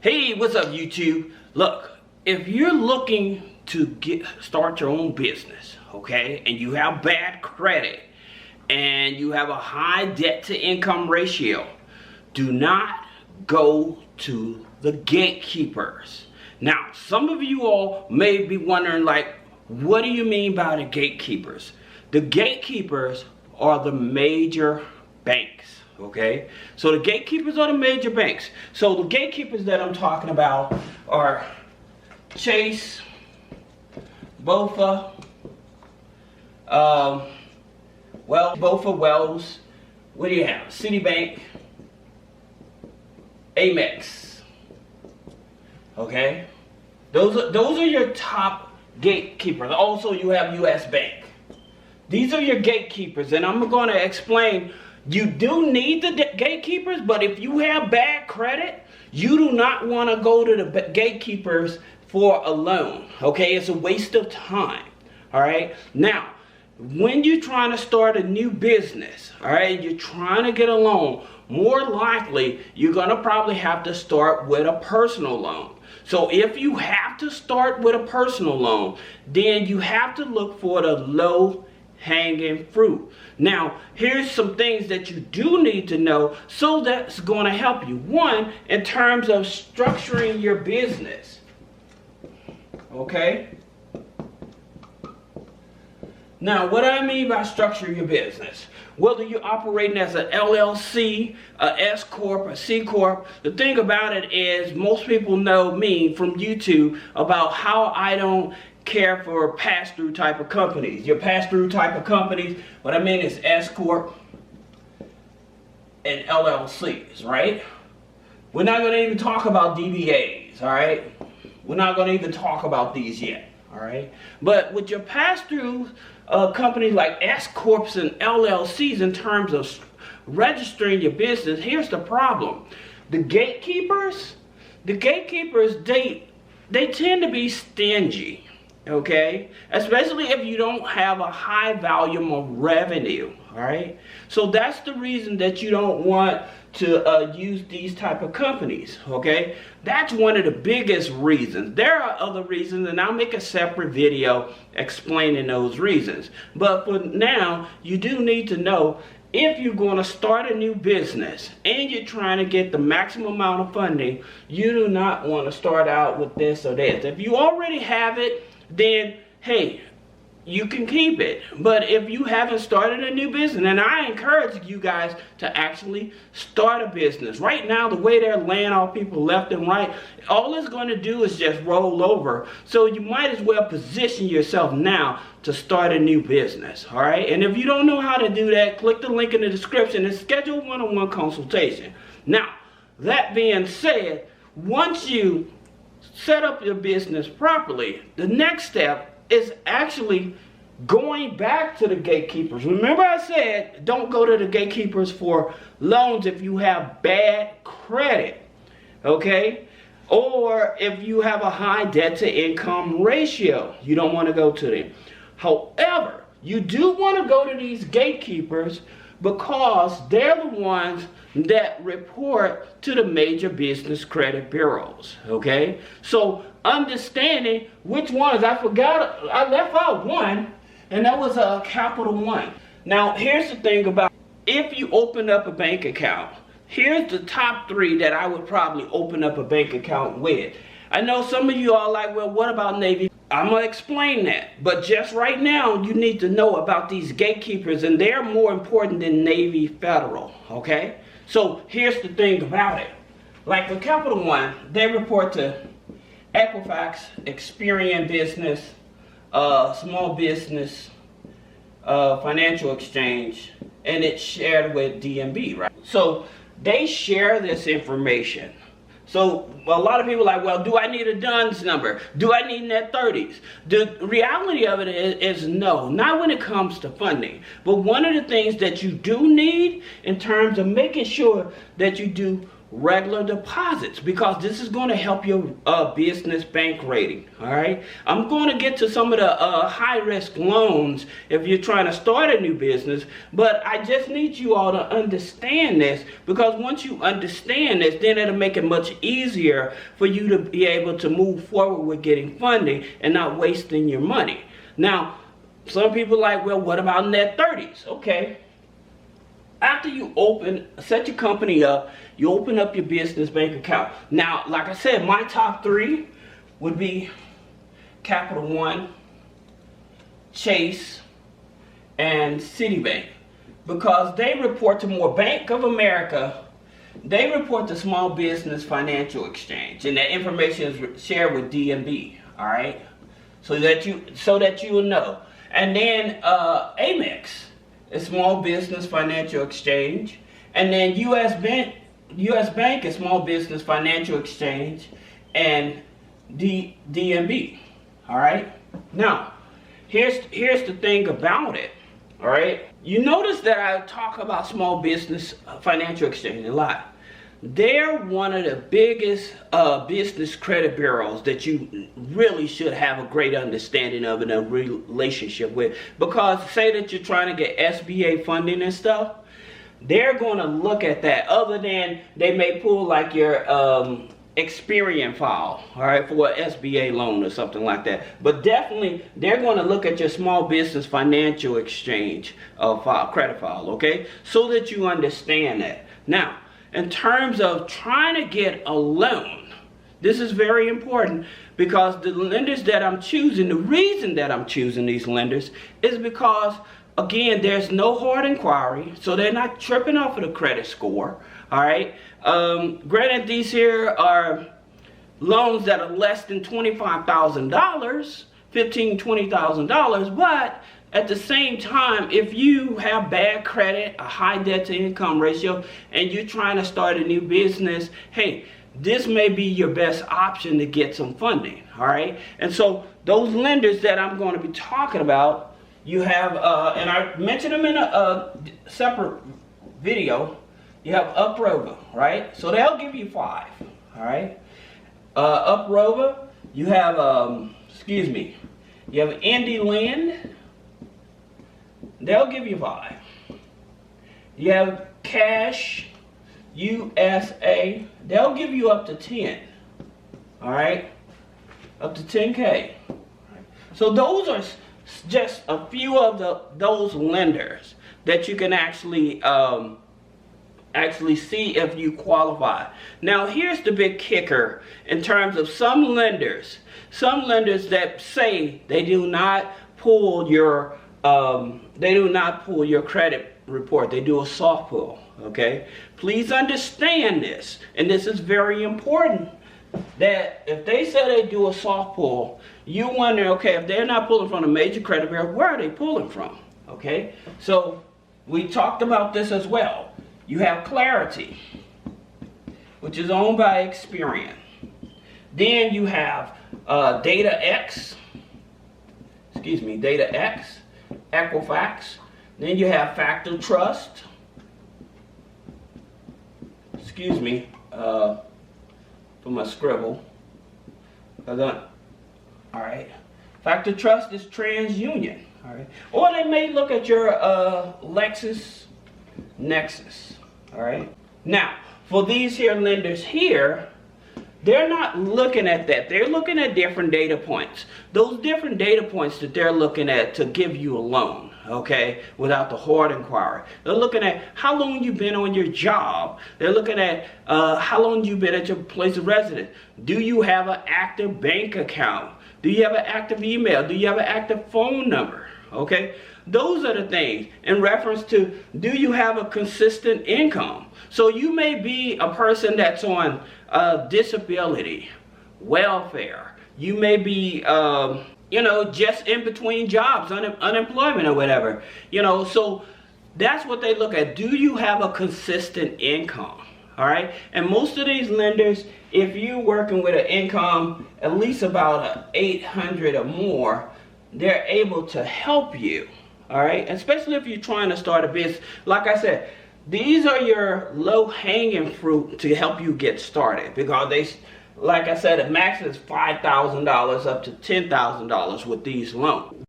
Hey, what's up YouTube? Look, if you're looking to start your own business, okay, and you have bad credit and you have a high debt to income ratio, do not go to the gatekeepers. Now, some of you all may be wondering, like, what do you mean by the gatekeepers? The gatekeepers are the major banks. Okay, so the gatekeepers are the major banks. So the gatekeepers that I'm talking about are Chase, BOFA, BOFA, Wells. What do you have? Citibank, Amex. Okay, those are your top gatekeepers. Also, you have U.S. Bank. These are your gatekeepers, and I'm going to explain. You do need the gatekeepers, but if you have bad credit, you do not want to go to the gatekeepers for a loan. Okay, it's a waste of time. All right, now when you're trying to start a new business, all right, you're trying to get a loan, more likely you're going to probably have to start with a personal loan. So if you have to start with a personal loan, then you have to look for the low hanging fruit. Now, here's some things that you do need to know, so that's going to help you. One, in terms of structuring your business. Okay? Now, what do I mean by structuring your business? Whether you're operating as an LLC, a S Corp, a C Corp, the thing about it is most people know me from YouTube about how I don't care for pass-through type of companies. Your pass-through type of companies, what I mean is S Corp and LLCs, right? We're not going to even talk about DBAs, all right? We're not going to even talk about these yet, all right? But with your pass-through companies like S Corps and LLCs, in terms of registering your business, here's the problem. The gatekeepers, they tend to be stingy. Okay, especially if you don't have a high volume of revenue. All right, so that's the reason that you don't want to use these type of companies. Okay, that's one of the biggest reasons. There are other reasons, and I'll make a separate video explaining those reasons. But for now, you do need to know, if you're going to start a new business and you're trying to get the maximum amount of funding, you do not want to start out with this or this. If you already have it, then hey, you can keep it. But if you haven't started a new business, and I encourage you guys to actually start a business. Right now, the way they're laying off people left and right, all it's going to do is just roll over. So you might as well position yourself now to start a new business. All right, and if you don't know how to do that, click the link in the description and schedule a one-on-one consultation. Now, that being said, once you set up your business properly, the next step is actually going back to the gatekeepers. Remember, I said don't go to the gatekeepers for loans if you have bad credit, okay? Or if you have a high debt to income ratio, you don't want to go to them. However, you do want to go to these gatekeepers because they're the ones that report to the major business credit bureaus, okay? So understanding which ones, I left out one, and that was a Capital One. Now, here's the thing about, if you open up a bank account, here's the top 3 that I would probably open up a bank account with. I know some of you are like, well, what about Navy? I'm going to explain that. But just right now, you need to know about these gatekeepers, and they're more important than Navy Federal, okay? So here's the thing about it. Like with Capital One, they report to Equifax, Experian Business, Small Business, Financial Exchange, and it's shared with DMB, right? So they share this information. So a lot of people are like, well, do I need a DUNS number? Do I need net 30s? The reality of it is no, not when it comes to funding. But one of the things that you do need in terms of making sure that you do regular deposits, because this is going to help your business bank rating. All right, I'm going to get to some of the high risk loans if you're trying to start a new business, but I just need you all to understand this, because once you understand this, then it'll make it much easier for you to be able to move forward with getting funding and not wasting your money. Now, some people are like, well, what about net 30s? Okay. After you set your company up, you open up your business bank account. Now, like I said, my top 3 would be Capital One, Chase, and Citibank, because they report to more. Bank of America, they report to Small Business Financial Exchange, and that information is shared with DNB. All right, so that you will know. And then Amex, a Small Business Financial Exchange, and then U.S. Bank is Small Business Financial Exchange, and DNB. All right. Now, here's the thing about it. All right. You notice that I talk about Small Business Financial Exchange a lot. They're one of the biggest business credit bureaus that you really should have a great understanding of and a relationship with. Because say that you're trying to get SBA funding and stuff, they're going to look at that. Other than they may pull like your Experian file, all right, for an SBA loan or something like that. But definitely, they're going to look at your Small Business Financial Exchange credit file, okay, so that you understand that. Now, in terms of trying to get a loan, this is very important, because the lenders that I'm choosing, the reason that I'm choosing these lenders is because, again, there's no hard inquiry, so they're not tripping off of the credit score. All right. Granted, these here are loans that are less than $25,000, $15,000, $20,000, but at the same time, if you have bad credit, a high debt to income ratio, and you're trying to start a new business, hey, this may be your best option to get some funding. All right. And so those lenders that I'm going to be talking about, you have, and I mentioned them in a separate video. You have Uprover, right? So they'll give you 5, all right? Uprover, you have, you have Indy Land, they'll give you 5. You have Cash USA, they'll give you up to 10, all right? Up to 10K. So those are just a few of those lenders that you can actually see if you qualify. Now, here's the big kicker in terms of some lenders that say they do not pull your credit report. They do a soft pull. Okay, please understand this, and this is very important, that if they say they do a soft pull, you wonder, okay, if they're not pulling from a major credit bureau, where are they pulling from? Okay, so we talked about this as well. You have Clarity, which is owned by Experian. Then you have DataX, Equifax. Then you have Factor Trust. For my scribble. All right. Factor Trust is TransUnion. All right. Or they may look at your LexisNexis. All right. Now, for these here lenders here, they're not looking at that. They're looking at different data points. Those different data points that they're looking at to give you a loan, okay, without the hard inquiry. They're looking at how long you've been on your job. They're looking at how long you've been at your place of residence. Do you have an active bank account? Do you have an active email? Do you have an active phone number? Okay, those are the things in reference to, do you have a consistent income? So you may be a person that's on disability, welfare. You may be, just in between jobs, unemployment or whatever. So that's what they look at. Do you have a consistent income? All right. And most of these lenders, if you're working with an income at least about 800 or more, they're able to help you. All right. Especially if you're trying to start a business. Like I said, these are your low-hanging fruit to help you get started, because they, like I said, the max is $5,000 up to $10,000 with these loans.